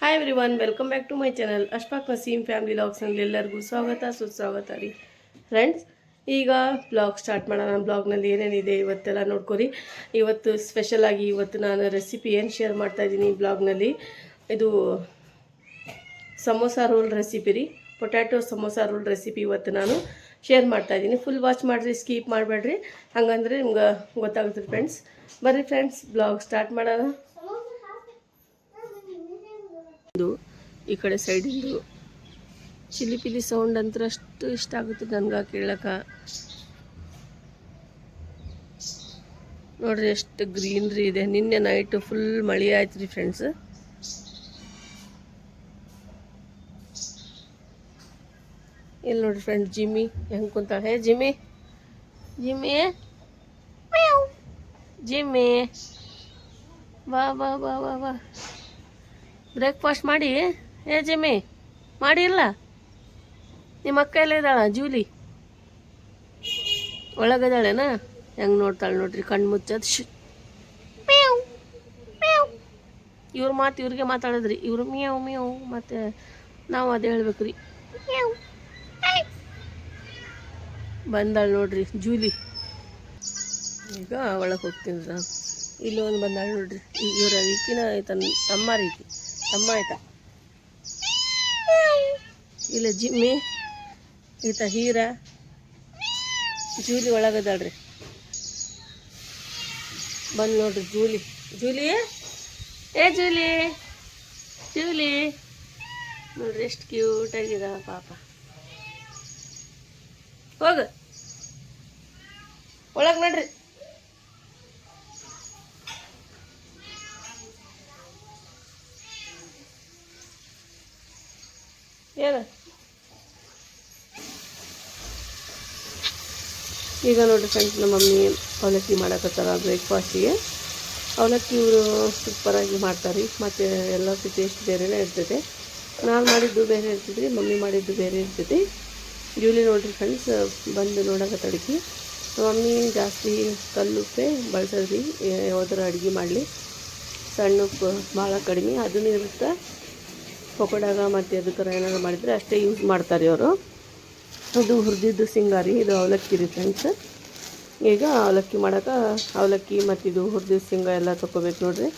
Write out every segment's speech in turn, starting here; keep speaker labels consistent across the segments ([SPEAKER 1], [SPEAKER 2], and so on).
[SPEAKER 1] Hi everyone welcome back to my channel Ashfaq Naseem family ಲಾಗ್ಸ್ನಲ್ಲಿ ಎಲ್ಲರಿಗೂ ಸ್ವಾಗತ ಸುಸ್ವಾಗತ ರೀ ಫ್ರೆಂಡ್ಸ್. ಈಗ ಬ್ಲಾಗ್ ಸ್ಟಾರ್ಟ್ ಮಾಡೋಣ. ಬ್ಲಾಗ್ನಲ್ಲಿ ಏನೇನಿದೆ ಇವತ್ತೆಲ್ಲ ನೋಡ್ಕೊರಿ. ಇವತ್ತು ಸ್ಪೆಷಲಾಗಿ ಇವತ್ತು ನಾನು ರೆಸಿಪಿ ಏನು ಶೇರ್ ಮಾಡ್ತಾಯಿದ್ದೀನಿ ಬ್ಲಾಗ್ನಲ್ಲಿ. ಇದು ಸಮೋಸ ರೋಲ್ ರೆಸಿಪಿ ರೀ, ಪೊಟ್ಯಾಟೊ ಸಮೋಸ ರೋಲ್ ರೆಸಿಪಿ ಇವತ್ತು ನಾನು ಶೇರ್ ಮಾಡ್ತಾಯಿದ್ದೀನಿ. ಫುಲ್ ವಾಚ್ ಮಾಡಿರಿ, ಸ್ಕೀಪ್ ಮಾಡಬೇಡ್ರಿ, ಹಾಗಂದ್ರೆ ನಿಮ್ಗೆ ಗೊತ್ತಾಗುತ್ತೆ ಫ್ರೆಂಡ್ಸ್. ಬರ್ರಿ ಫ್ರೆಂಡ್ಸ್, ಬ್ಲಾಗ್ ಸ್ಟಾರ್ಟ್ ಮಾಡೋಣ. ಈ ಕಡೆ ಸೈಡಿಂದು ಚಿಲಿ ಪಿಲಿ ಸೌಂಡ್ ಅಂತ ಅಷ್ಟು ಇಷ್ಟ ಆಗುತ್ತೆ ನನಗೆ ಕೇಳಕ್ಕೆ. ನೋಡ್ರಿ ಎಷ್ಟು ಗ್ರೀನ್ರಿ ಇದೆ. ನಿನ್ನೆ ನೈಟ್ ಫುಲ್ ಮಳೆ ಆಯ್ತು ರೀ ಫ್ರೆಂಡ್ಸ್. ಇಲ್ಲಿ ನೋಡ್ರಿ ಫ್ರೆಂಡ್ಸ್, ಜಿಮ್ಮಿ ಹೆಂಗೆ ಕುಂತಾಳೆ. ಹೇ ಜಿಮ್ಮಿ, ಜಿಮ್ಮಿ ಜಿಮ್ಮಿ ಬಾ ಬಾ ಬಾ ಬಾ ಬಾ, ಬ್ರೇಕ್ಫಾಸ್ಟ್ ಮಾಡಿ. ಏ ಜಿಮ್ಮಿ ಮಾಡಿಲ್ಲ? ನಿಮ್ಮ ಅಕ್ಕ ಎಲ್ಲ ಇದ್ದಾಳ? ಜೂಲಿ ಒಳಗದಾಳೆನಾ? ಹೆಂಗೆ ನೋಡ್ತಾಳೆ ನೋಡ್ರಿ, ಕಣ್ಣು ಮುಚ್ಚೋದು. ಇವ್ರ ಮಾತು ಇವ್ರಿಗೆ ಮಾತಾಡಿದ್ರಿ, ಇವರು ಮಿಯಾವ್ ಮಿಯಾವ್, ಮತ್ತು ನಾವು ಅದೇ ಹೇಳ್ಬೇಕ್ರಿ. ಬಂದಾಳೆ ನೋಡ್ರಿ ಜೂಲಿ. ಈಗ ಒಳಗೆ ಹೋಗ್ತೀನಿ ನಾನು. ಇಲ್ಲಿ ಒಂದು ಬಂದಾಳೆ ನೋಡ್ರಿ, ಇವ್ರ ಈಕಿನ ಆಯ್ತನ ತಮ್ಮ ರೀತಿ ತಮ್ಮ ಆಯ್ತಾ. ಇಲ್ಲ ಜಿಮ್ಮಿ ಈತ ಹೀರ, ಜೂಲಿ ಒಳಗದಾಳ್ರಿ. ಬಂದು ನೋಡ್ರಿ ಜೂಲಿ. ಜೂಲಿ, ಏ ಜೂಲಿ, ಜೂಲಿ ನೋಡ್ರಿ ಎಷ್ಟು ಕ್ಯೂಟಾಗಿದ ಪಾಪ. ಹೋಗು ಒಳಗೆ ನೋಡ್ರಿ. ಏನು ಈಗ ನೋಡ್ರಿ ಫ್ರೆಂಡ್ಸ್, ನಮ್ಮ ಮಮ್ಮಿ ಅವಲಕ್ಕಿ ಮಾಡಕತ್ತಾರ ಬ್ರೇಕ್ಫಾಸ್ಟಿಗೆ. ಅವಲಕ್ಕಿ ಇವರು ಸೂಪರಾಗಿ ಮಾಡ್ತಾರೆ, ಮತ್ತು ಎಲ್ಲದಕ್ಕೂ ಟೇಸ್ಟ್ ಬೇರೆನೇ ಇರ್ತೈತೆ. ನಾನು ಮಾಡಿದ್ದು ಬೇರೆ ಇರ್ತೈತಿ, ಮಮ್ಮಿ ಮಾಡಿದ್ದು ಬೇರೆ ಇರ್ತೈತಿ. ಜೂಲಿ ನೋಡ್ರಿ ಫ್ರೆಂಡ್ಸ್ ಬಂದು ನೋಡಕತ್ತಡಿಕೆ. ಮಮ್ಮಿ ಜಾಸ್ತಿ ಕಲ್ಲುಪ್ಪೆ ಬಳಸೋದ್ರಿ ಯಾವ್ದಾರ ಅಡುಗೆ ಮಾಡಲಿ. ಸಣ್ಣ ಉಪ್ಪು ಭಾಳ ಕಡಿಮೆ ಅದನ್ನು ಇರುತ್ತೆ. ಪಕೋಡಾಗ ಮತ್ತು ಅದಕ್ಕರ ಏನಾದ್ರು ಮಾಡಿದರೆ ಅಷ್ಟೇ ಯೂಸ್ ಮಾಡ್ತಾರೆ ಅವರು. ಅದು ಹುರಿದಿದ್ದು ಸಿಂಗಾರಿ, ಇದು ಅವಲಕ್ಕಿ ರೀ ಫ್ರೆಂಡ್ಸ್. ಈಗ ಅವಲಕ್ಕಿ ಮಾಡೋಕೆ ಅವಲಕ್ಕಿ ಮತ್ತು ಇದು ಹುರಿದಿದ್ದು ಶೇಂಗಾ ಎಲ್ಲ ತೊಗೋಬೇಕು ನೋಡ್ರಿ.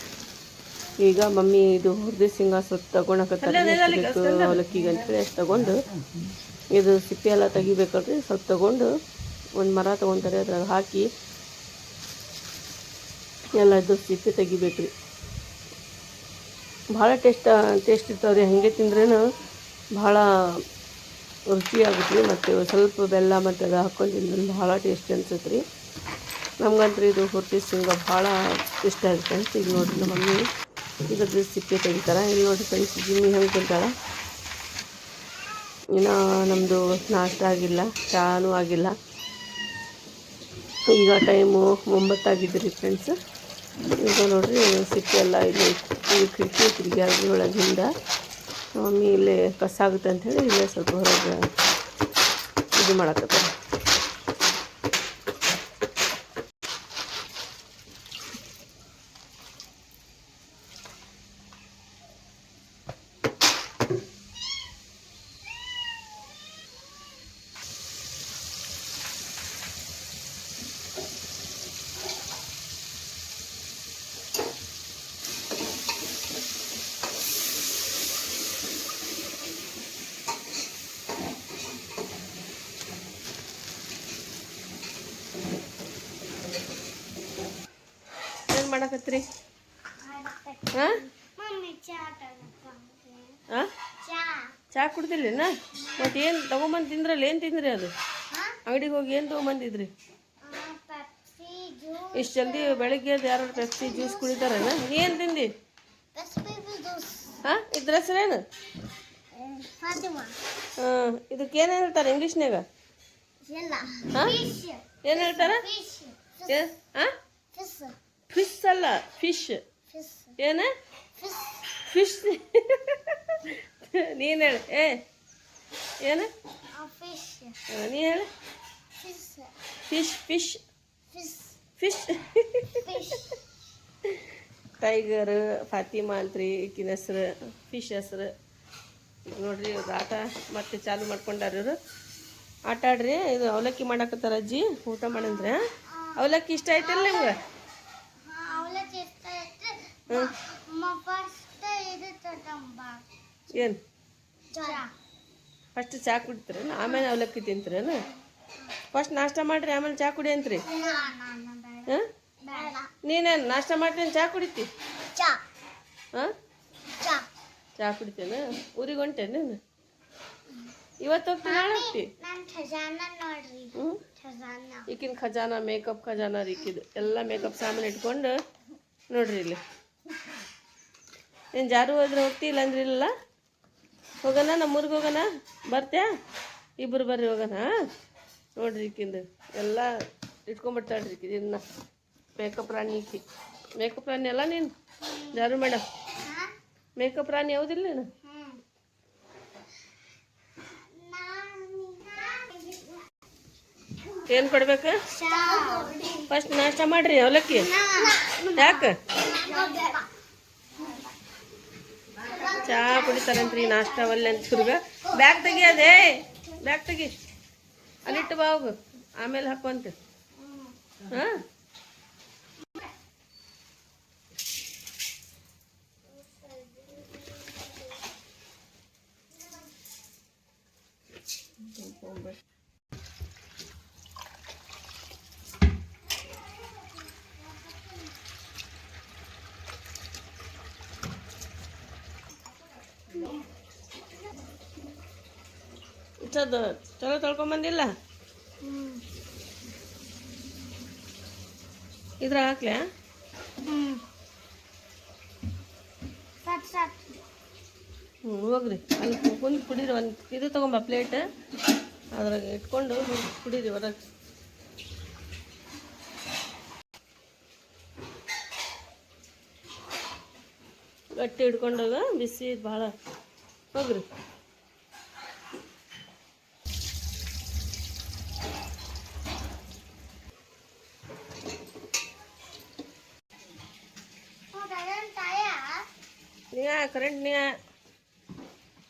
[SPEAKER 1] ಈಗ ಮಮ್ಮಿ ಇದು ಹುರಿದಿದ್ದು ಶೇಂಗಾ ಸ್ವಲ್ಪ ತೊಗೊಳಕತ್ತಾರೆ. ಎಷ್ಟು ಬೇಕು ಅವಲಕ್ಕಿಗೆ ಅಂತೇಳಿ ಅಷ್ಟು ತೊಗೊಂಡು, ಇದು ಸಿಪ್ಪೆ ಎಲ್ಲ ತೆಗಿಬೇಕಲ್ರಿ, ಸ್ವಲ್ಪ ತೊಗೊಂಡು ಒಂದು ಮರ ತೊಗೊತಾರೆ, ಅದ್ರಾಗ ಹಾಕಿ ಎಲ್ಲ ಇದು ಸಿಪ್ಪೆ ತೆಗಿಬೇಕು ರೀ. ಭಾಳ ಟೇಸ್ಟ್ ಇರ್ತಾವೆ ರೀ. ಹಾಗೆ ತಿಂದ್ರೇನು ಭಾಳ ರುಚಿಯಾಗುತ್ತೆ ರೀ. ಮತ್ತು ಸ್ವಲ್ಪ ಬೆಲ್ಲ ಮತ್ತು ಅದು ಹಾಕ್ಕೊಂಡು ತಿಂದ್ರೆ ಭಾಳ ಟೇಸ್ಟಿ ಅನ್ಸುತ್ತೆ ರೀ. ನಮ್ಗಂತೂ ಇದು ಹುರಿದಿದ್ದು ಶೇಂಗಾ ಭಾಳ ಇಷ್ಟ ಆಗುತ್ತೆ ಅಂತ. ಈಗ ನೋಡಿರಿ ನಮ್ಮ ಮಮ್ಮಿ ಇದ್ರದ್ದು ಸಿಪ್ಪೆ ತೆಗಿತಾರೆ. ಇಲ್ಲಿ ನೋಡಿರಿ ಫ್ರೆಂಡ್ಸ್, ಜಿಮ್ಮಿ ಹೆಂಗೆ ತಿಂತಾಳೆ. ಇನ್ನು ನಮ್ಮದು ನಾಷ್ಟ ಆಗಿಲ್ಲ, ಚಾನೂ ಆಗಿಲ್ಲ. ಈಗ ಟೈಮು 9 ಆಗಿದ್ರಿ ಫ್ರೆಂಡ್ಸ್. ಈಗ ನೋಡಿರಿ ಸಿಪ್ಪೆ ಎಲ್ಲ ಇಲ್ಲಿ ಕಿಟಕಿ ತಿರುಗಿ ಒಳಗಿಂದ ಮಮ್ಮಿ ಇಲ್ಲೇ ಕಸ ಆಗುತ್ತೆ ಅಂಥೇಳಿ ಇಲ್ಲೇ ಸ್ವಲ್ಪ ಹೊರಗೆ ಇದು ಮಾಡಕತ್ತಾರೆ. ಏನು ಮಾಡಕತ್ರಿ? ಹಾಂ ಹಾಂ ಚಹಾ ಕುಡ್ದಿಲ್ಲೇನ? ಮತ್ತು ಏನು ತೊಗೊಂಬಂದು ತಿಂದ್ರಲ್ಲಿ? ಏನು ತಿಂದ್ರಿ? ಅದು ಅಂಗಡಿಗೆ ಹೋಗಿ ಏನು ತೊಗೊಂಬಂದಿದ್ರಿ? ಇಷ್ಟು ಜಲ್ದಿ ಬೆಳಗ್ಗೆ ಅದು ಯಾರು ಪೆಪ್ಸಿ ಜ್ಯೂಸ್ ಕುಡಿತಾರೇನ? ಏನು ತಿಂದು? ಹಾಂ, ಇದ್ರ ಹೆಸರೇನು? ಹಾಂ, ಇದಕ್ಕೆ ಏನು ಹೇಳ್ತಾರೆ ಇಂಗ್ಲೀಷ್ನಾಗ? ಹಾಂ, ಏನು ಹೇಳ್ತಾರೆ? ಹಾಂ, ಫಿಶ್ ಅಲ್ಲ, ಫಿಶ್. ಏನು ಫಿಶ್? ನೀನು ಹೇಳು. ಏನು ನೀ ಹೇಳು. Fish fish fish tiger Fatima ಅಂತ್ರಿ ಈಕಿನ ಹೆಸ್ರು, ಫಿಶ್ ಹೆಸ್ರು. ಈಗ ನೋಡ್ರಿ ಇವ್ರದ್ದು ಆಟ ಮತ್ತೆ ಚಾಲು ಮಾಡ್ಕೊಂಡಾರ ಇವರು. ಆಟ ಆಡ್ರಿ. ಇದು ಅವಲಕ್ಕಿ ಮಾಡಾಕತ್ತಾರ ಅಜ್ಜಿ. ಊಟ ಮಾಡಂದ್ರೆ ಅವಲಕ್ಕಿ ಇಷ್ಟ ಆಯ್ತಲ್ಲ ನಿಮ್ಗೆ? ಏನು ಫಸ್ಟ್ ಚಾ ಕುಡಿತೀರೇನು, ಆಮೇಲೆ ಅವಲಕ್ಕಿ ತಿಂತೀರೇನು? ಫಸ್ಟ್ ನಾಷ್ಟ ಮಾಡ್ರಿ, ಆಮೇಲೆ ಚಾ ಕುಡಿ ಅಂತ್ರಿ. ಹಾಂ, ನೀನೇನು ನಾಷ್ಟ ಮಾಡ್ತೀನಿ ಚಾ ಕುಡಿತಿ? ಹಾಂ, ಚಾ ಕುಡಿತೇನೆ. ಊರಿಗೆ ಹೊಂಟೇನು ನೀನು? ಇವತ್ತು ಹೋಗ್ತೀನಿ, ನಾಳೆ ಹೋಗ್ತಿ? ಹ್ಞೂ, ಈಕಿನ ಖಜಾನ, ಮೇಕಪ್ ಖಜಾನ ರೀ ಈಕಿದು. ಎಲ್ಲ ಮೇಕಪ್ ಸಾಮಾನು ಇಟ್ಕೊಂಡು ನೋಡ್ರಿ ಇಲ್ಲಿ. ಏನು ಜಾರು ಹೋದ್ರೆ ಹೋಗ್ತಿ, ಇಲ್ಲಾಂದ್ರೆ ಇಲ್ಲ. ಹೋಗೋಣ, ನಮ್ಮೂರಿಗೆ ಹೋಗೋಣ, ಬರ್ತ್ಯಾ? ಇಬ್ಬರು ಬರ್ರಿ ಹೋಗೋಣ. ನೋಡ್ರಿ ಈಕಿಂದು ಎಲ್ಲ ಇಟ್ಕೊಂಡ್ಬಿಡ್ತಾಳ್ರಿ ಈಕಿದು. ಇನ್ನು ಮೇಕಪ್ ರಾಣಿ ಈಕಿ. ಮೇಕಪ್ ರಾಣಿ ಅಲ್ಲ ನೀನು ಜಾರು ಮೇಡಮ್? ಮೇಕಪ್ ರಾಣಿ ಯಾವುದಿಲ್ಲ ನೀನು? ಏನು ಕೊಡ್ಬೇಕು? ಫಸ್ಟ್ ನಾಷ್ಟ ಮಾಡ್ರಿ ಅವಲಕ್ಕಿ. ಯಾಕೆ ಚಾ ಕುಡಿತಾರಂತ್ರಿ, ನಾಷ್ಟ ಒಲ್ಲೆ ಅಂತ ತಿರ್ಗ. ಬ್ಯಾಗ್ ತೆಗಿ, ಅದೇ ಬ್ಯಾಗ್ ತೆಗಿ, ಅಲ್ಲಿಟ್ಟು ಬಾ ಹೋಗು, ಆಮೇಲೆ ಹಾಕುವಂತೆ. ಹಾಂ, ಚಲೋ ತೊಳ್ಕೊಂಬಂದಿಲ್ಲ? ಇದ್ರ ಹಾಕ್ಲ್ಯಾ? ಹೋಗ್ರಿ, ಅಲ್ಲಿ ಕುಂದು ಕುಡೀರಿ. ಒಂದು ಇದು ತೊಗೊಂಬ ಪ್ಲೇಟ್, ಅದ್ರಾಗ ಇಟ್ಕೊಂಡು ಕುಡೀರಿ ಹೊರಗೆ. ಗಟ್ಟಿ ಹಿಡ್ಕೊಂಡಾಗ ಬಿಸಿ ಭಾಳ. ಹೋಗ್ರಿ.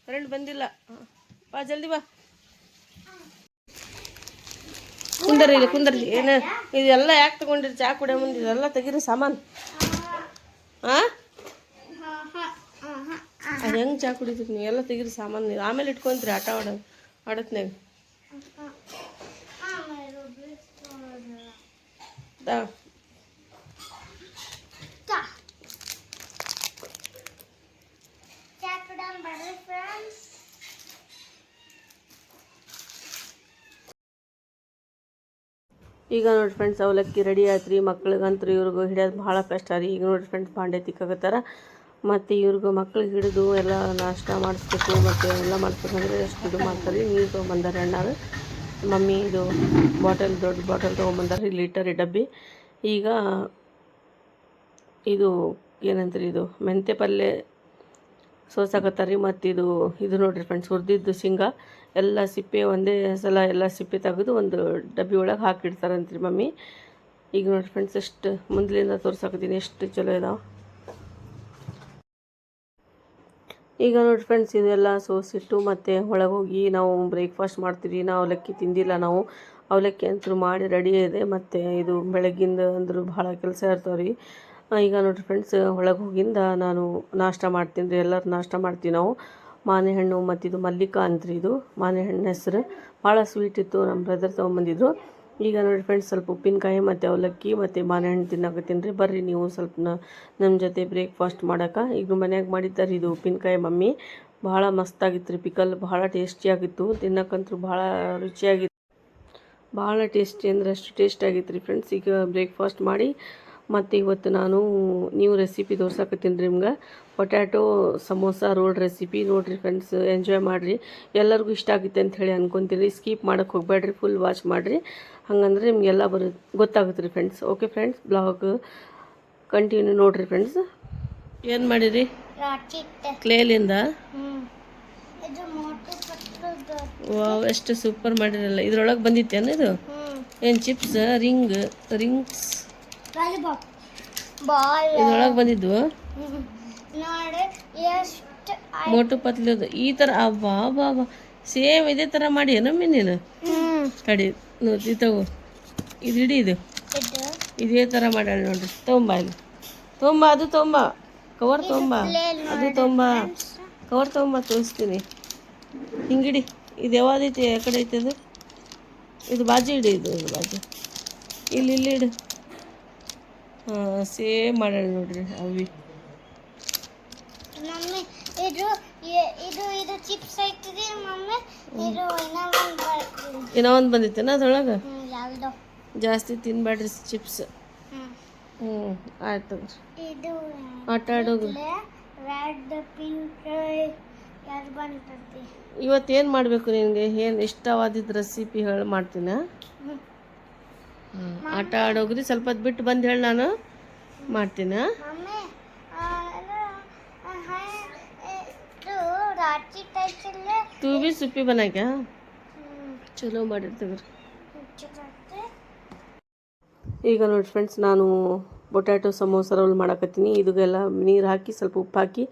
[SPEAKER 1] ಕರೆಂಟ್ ಬಂದಿಲ್ಲ. ಬಾ ಜಲ್ದಿ ಬಾ. ಕುಂದರಿ ಇಲ್ಲಿ, ಕುಂದರಿ. ಏನು ಇದೆಲ್ಲ ಯಾಕೆ ತಗೊಂಡಿರಿ? ಚಾ ಕುಡಿಯೋ ಮುಂದೆ ಇದೆಲ್ಲ ತೆಗೀರಿ ಸಾಮಾನು. ಹಾಂ, ಅದು ಹೆಂಗೆ ಚಾ ಕುಡಿತೀರಿ ನೀವು? ಎಲ್ಲ ತೆಗೀರಿ ಸಾಮಾನು. ಆಮೇಲೆ ಇಟ್ಕೊಂತೀರಿ ಆಟ ಆಡತ್ನಾಗ. ಈಗ ನೋಡಿ ಫ್ರೆಂಡ್ಸ್, ಅವಲಕ್ಕಿ ರೆಡಿ ಆಯ್ತು ರೀ. ಮಕ್ಳಿಗಂತೂ ಇವ್ರಿಗೂ ಹಿಡಿಯೋದು ಭಾಳ ಕಷ್ಟ ರೀ. ಈಗ ನೋಡಿ ಫ್ರೆಂಡ್ಸ್, ಬಾಂಡೆ ತಿಕ್ಕಾಗತ್ತಾರ. ಮತ್ತು ಇವ್ರಿಗೂ ಮಕ್ಳಿಗೆ ಹಿಡಿದು ಎಲ್ಲ ನಾಷ್ಟ ಮಾಡಿಸ್ಬೇಕು ಮತ್ತು ಎಲ್ಲ ಮಾಡಿಸ್ಬೇಕಂದ್ರೆ ಎಷ್ಟು ಇದು ಮಾಡ್ತಾರೆ. ನೀರು ತೊಗೊಂಬಂದಾರೆ ಅಣ್ಣಾರು. ಮಮ್ಮಿ ಇದು ಬಾಟಲ್, ದೊಡ್ಡ ಬಾಟಲ್ ತೊಗೊಂಬಂದಾರೆ, ಲೀಟರ್ ಡಬ್ಬಿ. ಈಗ ಇದು ಏನಂತೀರಿ, ಇದು ಮೆಂತ್ಯ ಪಲ್ಯ ಸೋಸಾಕತ್ತಾರೆ ರೀ. ಮತ್ತು ಇದು ನೋಡಿರಿ ಫ್ರೆಂಡ್ಸ್, ಹುರಿದಿದ್ದು ಶೇಂಗಾ ಎಲ್ಲ ಸಿಪ್ಪೆ ಒಂದೇ ಸಲ ಎಲ್ಲ ಸಿಪ್ಪೆ ತೆಗೆದು ಒಂದು ಡಬ್ಬಿ ಒಳಗೆ ಹಾಕಿಡ್ತಾರಂತ್ರಿ ಮಮ್ಮಿ. ಈಗ ನೋಡಿ ಫ್ರೆಂಡ್ಸ್, ಎಷ್ಟು ಮುಂದಲಿಂದ ತೋರ್ಸಾಕತ್ತೀನಿ, ಎಷ್ಟು ಚಲೋ ಇದಾವೆ. ಈಗ ನೋಡಿ ಫ್ರೆಂಡ್ಸ್, ಇದೆಲ್ಲ ಸೋಸಿಟ್ಟು ಮತ್ತು ಒಳಗೆ ಹೋಗಿ ನಾವು ಬ್ರೇಕ್ಫಾಸ್ಟ್ ಮಾಡ್ತೀವಿ. ನಾವು ಅವಲಕ್ಕಿ ತಿಂದಿಲ್ಲ, ನಾವು ಅವಲಕ್ಕಿ ಅಂತೂ ಮಾಡಿ ರೆಡಿ ಇದೆ. ಮತ್ತು ಇದು ಬೆಳಗ್ಗಿಂದ ಅಂದರೂ ಭಾಳ ಕೆಲಸ ಇರ್ತಾವೆ ರೀ. ಈಗ ನೋಡಿರಿ ಫ್ರೆಂಡ್ಸ್, ಒಳಗೆ ಹೋಗಿಂದ ನಾನು ನಾಷ್ಟ ಮಾಡ್ತೀನಿ ರೀ. ಎಲ್ಲರೂ ನಾಷ್ಟ ಮಾಡ್ತೀವಿ ನಾವು. ಮಾನೆಹಣ್ಣು ಮತ್ತು ಇದು ಮಲ್ಲಿಕ ಅಂತ್ರಿ, ಇದು ಮಾನೆಹಣ್ಣು ಹೆಸ್ರು. ಭಾಳ ಸ್ವೀಟ್ ಇತ್ತು, ನಮ್ಮ ಬ್ರದರ್ ತೊಗೊಂಬಂದಿದ್ರು. ಈಗ ನೋಡಿ ಫ್ರೆಂಡ್ಸ್, ಸ್ವಲ್ಪ ಉಪ್ಪಿನಕಾಯಿ ಮತ್ತು ಅವಲಕ್ಕಿ ಮತ್ತು ಮಾನೆಹಣ್ಣು ತಿನ್ನಾಕತ್ತೀನಿ ರೀ. ಬರ್ರಿ ನೀವು ಸ್ವಲ್ಪ ನಮ್ಮ ಜೊತೆ ಬ್ರೇಕ್ಫಾಸ್ಟ್ ಮಾಡೋಕೆ. ಈಗ ಮನ್ಯಾಗ ಮಾಡಿದ್ದಾರೆ ಇದು ಉಪ್ಪಿನಕಾಯಿ ಮಮ್ಮಿ. ಭಾಳ ಮಸ್ತಾಗಿತ್ತು ರೀ. ಪಿಕಲ್ ಭಾಳ ಟೇಸ್ಟಿಯಾಗಿತ್ತು, ತಿನ್ನಕ್ಕಂತೂ ಭಾಳ ರುಚಿಯಾಗಿತ್ತು. ಭಾಳ ಟೇಸ್ಟಿ ಅಂದರೆ ಅಷ್ಟು ಟೇಸ್ಟ್ ಆಗಿತ್ತು ರೀ ಫ್ರೆಂಡ್ಸ್. ಈಗ ಬ್ರೇಕ್ಫಾಸ್ಟ್ ಮಾಡಿ ಮತ್ತು ಇವತ್ತು ನಾನು ನ್ಯೂ ರೆಸಿಪಿ ತೋರ್ಸಾಕತ್ತೀನಿ ರೀ ನಿಮ್ಗೆ. Potato samosa roll recipe. ನೋಡಿರಿ ಫ್ರೆಂಡ್ಸ್, ಎಂಜಾಯ್ ಮಾಡಿರಿ. ಎಲ್ಲರಿಗೂ ಇಷ್ಟ ಆಗುತ್ತೆ ಅಂತ ಹೇಳಿ ಅನ್ಕೊತೀನಿ. ಸ್ಕಿಪ್ ಮಾಡೋಕ್ಕೆ ಹೋಗಬೇಡ್ರಿ, ಫುಲ್ ವಾಚ್ ಮಾಡಿರಿ. ಹಾಗಂದ್ರೆ ನಿಮಗೆಲ್ಲ ಗೊತ್ತಾಗುತ್ತೆ ರೀ friends. Okay friends, blog continue ನೋಡಿರಿ ಫ್ರೆಂಡ್ಸ್. ಏನು ಮಾಡಿರಿ? ಕ್ಲೇಲಿಂದ ವಾವ್, ಎಷ್ಟು ಸೂಪರ್ ಮಾಡಿರಲ್ಲ. ಇದ್ರೊಳಗೆ ಬಂದಿತ್ತೇನು ಇದು? ಏನು ಚಿಪ್ಸ್, ರಿಂಗ್ಸ್, ಇದ್ರೊಳಗೆ ಬಂದಿದ್ವು
[SPEAKER 2] ನೋಡಿ ಎಷ್ಟು
[SPEAKER 1] ಮೋಟು ಪತ್ಲದು ಈ ಥರ ಅಬ್ಬಾ ಬಾ ಬಾ ಸೇಮ್ ಇದೇ ಥರ ಮಾಡಿ ಏನಮ್ಮಿ ನೀನು ತಡಿ ನೋಡಿ ತಗೋ ಇದು ಇಡಿ ಇದು ಇದೇ ಥರ ಮಾಡ್ಯಾಳ ನೋಡ್ರಿ ತೊಂಬ ಇಲ್ಲಿ ತೊಂಬ ಅದು ತೊಂಬ ಕವರ್ ತೊಂಬ ಅದು ತೊಂಬ ಕವರ್ ತೊಂಬ ತೋರಿಸ್ತೀನಿ ಹಿಂಗಿಡಿ ಇದು ಯಾವ್ದೈತಿ ಆ ಕಡೆ ಐತಿ ಅದು ಇದು ಬಾಜು ಇಡಿ ಇದು ಬಾಜು ಇಲ್ಲಿ ಇಡು ಹಾಂ ಸೇಮ್ ಮಾಡ್ಯಾಳ ನೋಡ್ರಿ ಅವಿ
[SPEAKER 2] ಮಮ್ಮಿ ಇದು ಇದು ಇದು ಚಿಪ್ಸ್ ಐತಿದೆ ಮಮ್ಮಿ ಇದು
[SPEAKER 1] ಏನೋ ಒಂದು ಬಂದಿತ್ತೇನ ಅದ್ರೊಳಗೆ
[SPEAKER 2] ಯಾವ್ದು
[SPEAKER 1] ಜಾಸ್ತಿ ತಿನ್ಬೇಡ್ರಿ ಚಿಪ್ಸ್ ಆಯ್ತು
[SPEAKER 2] ಇದು
[SPEAKER 1] ಆಟ ಆಡೋದು
[SPEAKER 2] ರೆಡ್ ಪಿಂಕ್ ಯಾರು ಬಂತಂತೆ
[SPEAKER 1] ಇವತ್ತೇನು ಮಾಡಬೇಕು ನಿನಗೆ ಏನು ಇಷ್ಟವಾದಿದ್ದು ರೆಸಿಪಿ ಹೇಳಿ ಮಾಡ್ತೀನ ಆಟ ಆಡೋಗ್ರಿ ಸ್ವಲ್ಪ ಹೊತ್ತು ಬಿಟ್ಟು ಬಂದು ಹೇಳಿ ನಾನು ಮಾಡ್ತೀನ
[SPEAKER 2] ಮಮ್ಮಿ ರಾತ್ರಿ ಟೈಚಲ್ಲ
[SPEAKER 1] तू भी सुप्पी बना क्या ಚಲೋ ಮಾಡಿರ್ತೀವಿ ಈಗ ನೋಡಿ ಫ್ರೆಂಡ್ಸ್ ನಾನು ಪೊಟ್ಯಾಟೊ ಸಮೋಸ ರೋಲ್ ಮಾಡಕತ್ತೀನಿ ಇದಕ್ಕೆಲ್ಲ ನೀರು ಹಾಕಿ ಸ್ವಲ್ಪ ಉಪ್ಪು ಹಾಕಿ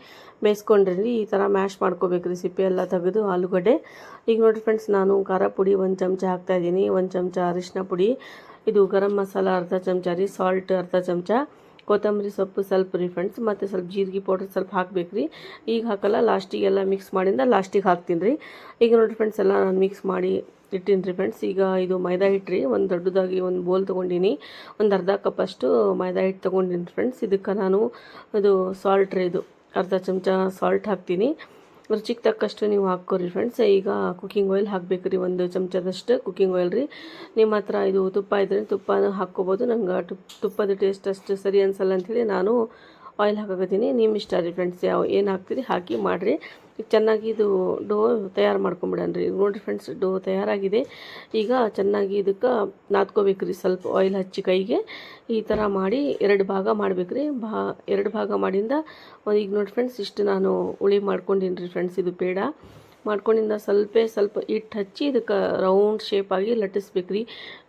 [SPEAKER 1] ಬೇಯಿಸ್ಕೊಂಡ್ರಿ ಈ ಥರ ಮ್ಯಾಶ್ ಮಾಡ್ಕೋಬೇಕ್ರಿ ಸಿಪ್ಪೆ ಎಲ್ಲ ತೆಗೆದು ಆಲೂಗಡ್ಡೆ ಈಗ ನೋಡಿ ಫ್ರೆಂಡ್ಸ್ ನಾನು ಖಾರ ಪುಡಿ 1 ಚಮಚ ಹಾಕ್ತಾಯಿದ್ದೀನಿ 1 ಚಮಚ ಅರಿಶಿನ ಪುಡಿ ಇದು ಗರಂ ಮಸಾಲ ಅರ್ಧ ಚಮಚ ರೀ ಸಾಲ್ಟ್ ಅರ್ಧ ಚಮಚ ಕೊತ್ತಂಬರಿ ಸೊಪ್ಪು ಸ್ವಲ್ಪ ರೀ ಫ್ರೆಂಡ್ಸ್ ಮತ್ತು ಸ್ವಲ್ಪ ಜೀರಿಗೆ ಪೌಡ್ರ್ ಸ್ವಲ್ಪ ಹಾಕ್ಬೇಕು ರೀ ಈಗ ಹಾಕಲ್ಲ ಲಾಸ್ಟಿಗೆಲ್ಲ ಮಿಕ್ಸ್ ಮಾಡಿಂದ ಲಾಸ್ಟಿಗೆ ಹಾಕ್ತೀನಿ ರೀ ಈಗ ನೋಡಿ ಫ್ರೆಂಡ್ಸ್ ಎಲ್ಲ ನಾನು ಮಿಕ್ಸ್ ಮಾಡಿ ಇಟ್ಟಿನಿ ರೀ ಫ್ರೆಂಡ್ಸ್ ಈಗ ಇದು ಮೈದಾ ಹಿಟ್ಟು ರೀ ಒಂದು ದೊಡ್ಡದಾಗಿ ಒಂದು ಬೋಲ್ ತೊಗೊಂಡಿನಿ ಒಂದು ಅರ್ಧ ಕಪ್ಪಷ್ಟು ಮೈದಾ ಹಿಟ್ಟು ತೊಗೊಂಡಿನಿ ಫ್ರೆಂಡ್ಸ್ ಇದಕ್ಕೆ ನಾನು ಇದು ಸಾಲ್ಟ್ ರೀ ಇದು ಅರ್ಧ ಚಮಚ ಸಾಲ್ಟ್ ಹಾಕ್ತೀನಿ ರುಚಿಗೆ ತಕ್ಕಷ್ಟು ನೀವು ಹಾಕ್ಕೊರಿ ಫ್ರೆಂಡ್ಸ್ ಈಗ ಕುಕ್ಕಿಂಗ್ ಆಯಿಲ್ ಹಾಕಬೇಕು ರೀ 1 ಚಮಚದಷ್ಟು ಕುಕ್ಕಿಂಗ್ ಆಯಿಲ್ ರೀ ನಿಮ್ಮ ಹತ್ರ ಇದು ತುಪ್ಪ ಇದ್ದರೆ ತುಪ್ಪನ ಹಾಕ್ಕೋಬೋದು ನಂಗೆ ತುಪ್ಪದ ಟೇಸ್ಟ್ ಅಷ್ಟು ಸರಿ ಅನ್ಸಲ್ಲ ಅಂಥೇಳಿ ನಾನು ಆಯಿಲ್ ಹಾಕಕತ್ತೀನಿ ನಿಮ್ಮ ಇಷ್ಟ ರೀ ಫ್ರೆಂಡ್ಸ್ ಏನು ಹಾಕ್ತೀರಿ ಹಾಕಿ ಮಾಡಿರಿ ಈಗ ಚೆನ್ನಾಗಿ ಇದು ಡೋ ತಯಾರು ಮಾಡ್ಕೊಂಬಿಡಣ್ರಿ ನೋಡಿರಿ ಫ್ರೆಂಡ್ಸ್ ಡೋ ತಯಾರಾಗಿದೆ ಈಗ ಚೆನ್ನಾಗಿ ಇದಕ್ಕೆ ನಾದ್ಕೋಬೇಕು ರೀ ಸ್ವಲ್ಪ ಆಯಿಲ್ ಹಚ್ಚಿ ಕೈಗೆ ಈ ಥರ ಮಾಡಿ 2 ಭಾಗ ಮಾಡ್ಬೇಕು ರೀ 2 ಭಾಗ ಮಾಡಿಂದ ಈಗ ನೋಡಿ ಫ್ರೆಂಡ್ಸ್ ಇಷ್ಟು ನಾನು ಹುಳಿ ಮಾಡ್ಕೊಂಡಿನಿ ರೀ ಫ್ರೆಂಡ್ಸ್ ಇದು ಪೇಡ ಮಾಡ್ಕೊಂಡಿಂದ ಸ್ವಲ್ಪ ಹಿಟ್ಟು ಹಚ್ಚಿ ಇದಕ್ಕೆ ರೌಂಡ್ ಶೇಪಾಗಿ ಲಟ್ಟಿಸ್ಬೇಕು ರೀ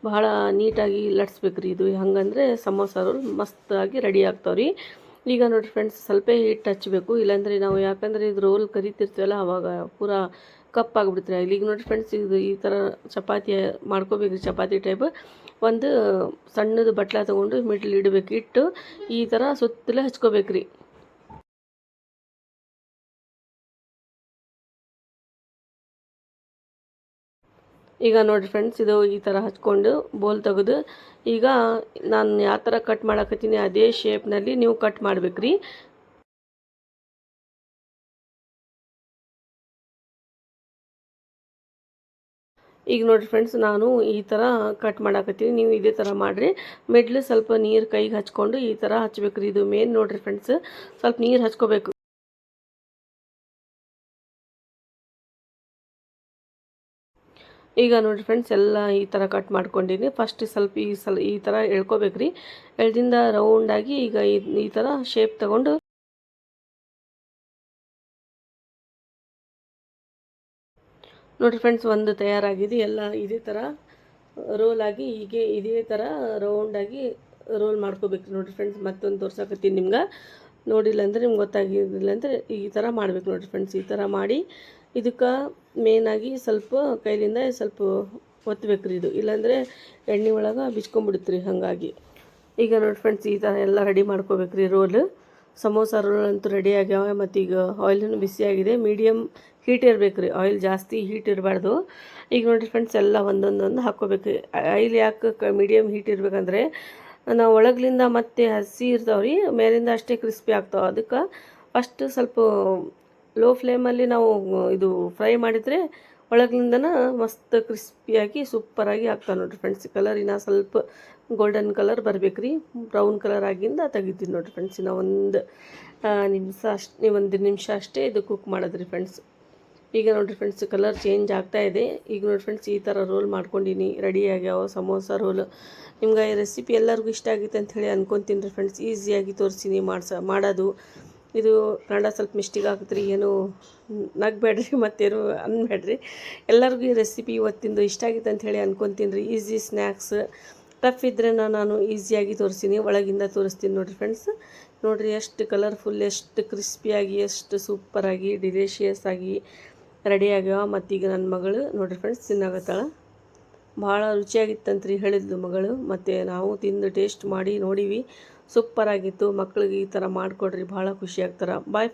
[SPEAKER 1] ಭಾಳ ನೀಟಾಗಿ ಲಟ್ಸ್ಬೇಕು ರೀ ಇದು ಹಂಗಂದರೆ ಸಮೋಸ ರೋಲ್ ಮಸ್ತಾಗಿ ರೆಡಿ ಆಗ್ತಾವೆ ರೀ ಈಗ ನೋಡಿ ಫ್ರೆಂಡ್ಸ್ ಸ್ವಲ್ಪ ಹಿಟ್ಟು ಹಚ್ಚಬೇಕು ಇಲ್ಲಾಂದರೆ ನಾವು ಯಾಕಂದರೆ ಇದು ರೋಲ್ ಕರಿತಿರ್ತೀವಲ್ಲ ಆವಾಗ ಪೂರಾ ಕಪ್ಪಾಗಿಬಿಡ್ತೀವಿ ಇಲ್ಲಿಗೆ ನೋಡಿ ಫ್ರೆಂಡ್ಸ್ ಇದು ಈ ಥರ ಚಪಾತಿ ಮಾಡ್ಕೋಬೇಕು ಚಪಾತಿ ಟೈಪ್ ಒಂದು ಸಣ್ಣದು ಬಟ್ಲ ತೊಗೊಂಡು ಮಿಡ್ಲ್ ಇಡಬೇಕು ಇಟ್ಟು ಈ ಥರ ಸುತ್ತಲೇ ಹಚ್ಕೋಬೇಕು ರೀ ಈಗ ನೋಡಿ ಫ್ರೆಂಡ್ಸ್ ಇದು ಈ ಥರ ಹಚ್ಕೊಂಡು ಬೋಲ್ ತೆಗೆದು ಈಗ ನಾನು ಯಾವ ಥರ ಕಟ್ ಮಾಡಕತ್ತೀನಿ ಅದೇ ಶೇಪ್ನಲ್ಲಿ ನೀವು ಕಟ್ ಮಾಡ್ಬೇಕ್ರಿ ಈಗ ನೋಡಿ ಫ್ರೆಂಡ್ಸ್ ನಾನು ಈ ಥರ ಕಟ್ ಮಾಡಕತ್ತೀನಿ ನೀವು ಇದೇ ಥರ ಮಾಡಿರಿ ಮಿಡ್ಲ್ ಸ್ವಲ್ಪ ನೀರು ಕೈಗೆ ಹಚ್ಕೊಂಡು ಈ ಥರ ಹಚ್ಬೇಕ್ರಿ ಇದು ಮೇನ್ ನೋಡಿರಿ ಫ್ರೆಂಡ್ಸ್ ಸ್ವಲ್ಪ ನೀರು ಹಚ್ಕೋಬೇಕು ಈಗ ನೋಡಿ ಫ್ರೆಂಡ್ಸ್ ಎಲ್ಲ ಈ ಥರ ಕಟ್ ಮಾಡ್ಕೊಂಡಿನಿ ಫಸ್ಟ್ ಸ್ವಲ್ಪ ಈ ಥರ ಎಳ್ಕೊಬೇಕು ರೀ ಎಳ್ದಿಂದ ರೌಂಡಾಗಿ ಈಗ ಈ ಥರ ಶೇಪ್ ತಗೊಂಡು ನೋಡಿ ಫ್ರೆಂಡ್ಸ್ ಒಂದು ತಯಾರಾಗಿದೆ ಎಲ್ಲ ಇದೇ ಥರ ರೋಲ್ ಆಗಿ ಹೀಗೆ ಇದೇ ಥರ ರೌಂಡಾಗಿ ರೋಲ್ ಮಾಡ್ಕೋಬೇಕು ನೋಡಿರಿ ಫ್ರೆಂಡ್ಸ್ ಮತ್ತೊಂದು ತೋರ್ಸಕತ್ತೀನಿ ನಿಮ್ಗೆ ನೋಡಿಲ್ಲ ಅಂದರೆ ನಿಮ್ಗೆ ಗೊತ್ತಾಗಿರಲಿಲ್ಲ ಅಂದರೆ ಈ ಥರ ಮಾಡ್ಬೇಕು ನೋಡಿರಿ ಫ್ರೆಂಡ್ಸ್ ಈ ಥರ ಮಾಡಿ ಇದಕ್ಕೆ ಮೇನಾಗಿ ಸ್ವಲ್ಪ ಕೈಲಿಂದ ಸ್ವಲ್ಪ ಒತ್ತಬೇಕು ರೀ ಇದು ಇಲ್ಲಾಂದರೆ ಎಣ್ಣೆ ಒಳಗೆ ಬಿಚ್ಕೊಂಡ್ಬಿಡುತ್ತೆ ರೀ ಹಾಗಾಗಿ ಈಗ ನೋಡಿ ಫ್ರೆಂಡ್ಸ್ ಈ ಥರ ಎಲ್ಲ ರೆಡಿ ಮಾಡ್ಕೋಬೇಕು ರೀ ರೋಲ್ ಸಮೋಸ ರೋಲ್ ಅಂತೂ ರೆಡಿ ಆಗ್ಯಾವ ಮತ್ತು ಈಗ ಆಯಿಲೂ ಬಿಸಿಯಾಗಿದೆ ಮೀಡಿಯಮ್ ಹೀಟ್ ಇರಬೇಕು ರೀ ಆಯಿಲ್ ಜಾಸ್ತಿ ಹೀಟ್ ಇರಬಾರ್ದು ಈಗ ನೋಡಿ ಫ್ರೆಂಡ್ಸ್ ಎಲ್ಲ ಒಂದೊಂದೊಂದು ಹಾಕ್ಕೋಬೇಕು ಆಯಿಲ್ ಯಾಕೆ ಮೀಡಿಯಮ್ ಹೀಟ್ ಇರಬೇಕಂದ್ರೆ ನಾವು ಒಳಗ್ಲಿಂದ ಮತ್ತೆ ಹಸಿ ಇರ್ತಾವೆ ರೀ ಮೇಲಿಂದ ಅಷ್ಟೇ ಕ್ರಿಸ್ಪಿ ಆಗ್ತಾವೆ ಅದಕ್ಕೆ ಫಸ್ಟ್ ಸ್ವಲ್ಪ ಲೋ ಫ್ಲೇಮಲ್ಲಿ ನಾವು ಇದು ಫ್ರೈ ಮಾಡಿದರೆ ಒಳಗಿಂದನ ಮಸ್ತ್ ಕ್ರಿಸ್ಪಿಯಾಗಿ ಸೂಪರಾಗಿ ಆಗ್ತಾವೆ ನೋಡಿರಿ ಫ್ರೆಂಡ್ಸ್ ಕಲರ್ ಇನ್ನೂ ಸ್ವಲ್ಪ ಗೋಲ್ಡನ್ ಕಲರ್ ಬರಬೇಕು ರೀ ಬ್ರೌನ್ ಕಲರ್ ಆಗಿಂದ ತೆಗಿತೀನಿ ನೋಡಿರಿ ಫ್ರೆಂಡ್ಸ್ ಇನ್ನೂ ಒಂದು ನಿಮಿಷ ಅಷ್ಟೇ ಇದು ಕುಕ್ ಮಾಡೋದ್ರಿ ಫ್ರೆಂಡ್ಸ್ ಈಗ ನೋಡಿರಿ ಫ್ರೆಂಡ್ಸ್ ಕಲರ್ ಚೇಂಜ್ ಆಗ್ತಾಯಿದೆ ಈಗ ನೋಡಿ ಫ್ರೆಂಡ್ಸ್ ಈ ಥರ ರೋಲ್ ಮಾಡ್ಕೊಂಡಿನಿ ರೆಡಿ ಆಗ್ಯಾವ ಸಮೋಸ ರೋಲ್ ನಿಮ್ಗೆ ಈ ರೆಸಿಪಿ ಎಲ್ಲರಿಗೂ ಇಷ್ಟ ಆಗಿತ್ತು ಅಂತ ಹೇಳಿ ಅನ್ಕೊತೀನಿ ರೀ ಫ್ರೆಂಡ್ಸ್ ಈಸಿಯಾಗಿ ತೋರಿಸ್ತೀನಿ ಮಾಡೋದು ಇದು ಕನ್ನಡ ಸ್ವಲ್ಪ ಮಿಸ್ಟೇಕ್ ಆಗ್ತದ್ರಿ ಏನು ನಗಬೇಡ್ರಿ ಮತ್ತೇನು ಅನ್ಬೇಡ್ರಿ ಎಲ್ಲರಿಗೂ ಈ ರೆಸಿಪಿ ಇವತ್ತಿಂದು ಇಷ್ಟ ಆಗಿತ್ತು ಅಂತ ಹೇಳಿ ಅನ್ಕೊತೀನಿ ರೀ ಈಸಿ ಸ್ನ್ಯಾಕ್ಸ್ ಟಫ್ ಇದ್ದರೆ ನಾನು ಈಸಿಯಾಗಿ ತೋರಿಸ್ತೀನಿ, ಒಳಗಿಂದ ತೋರಿಸ್ತೀನಿ ನೋಡಿರಿ ಫ್ರೆಂಡ್ಸ್. ನೋಡಿರಿ ಎಷ್ಟು ಕಲರ್ಫುಲ್, ಎಷ್ಟು ಕ್ರಿಸ್ಪಿಯಾಗಿ, ಎಷ್ಟು ಸೂಪರಾಗಿ ಡಿಲಿಷಿಯಸ್ ಆಗಿ ರೆಡಿ ಆಗ್ಯಾವ. ಮತ್ತೀಗ ನನ್ನ ಮಗಳು ನೋಡಿರಿ ಫ್ರೆಂಡ್ಸ್ ತಿನ್ನಾಗತ್ತಾಳ. ಭಾಳ ರುಚಿಯಾಗಿತ್ತಂತ್ರಿ ಹೇಳಿದ್ಲು ಮಗಳು. ಮತ್ತು ನಾವು ತಿಂದು ಟೇಸ್ಟ್ ಮಾಡಿ ನೋಡೀವಿ, ಸೂಪರಾಗಿತ್ತು. ಮಕ್ಳಿಗೆ ಈ ಥರ ಮಾಡಿಕೊಡ್ರಿ, ಭಾಳ ಖುಷಿ ಆಗ್ತಾರೆ. ಬಾಯ್.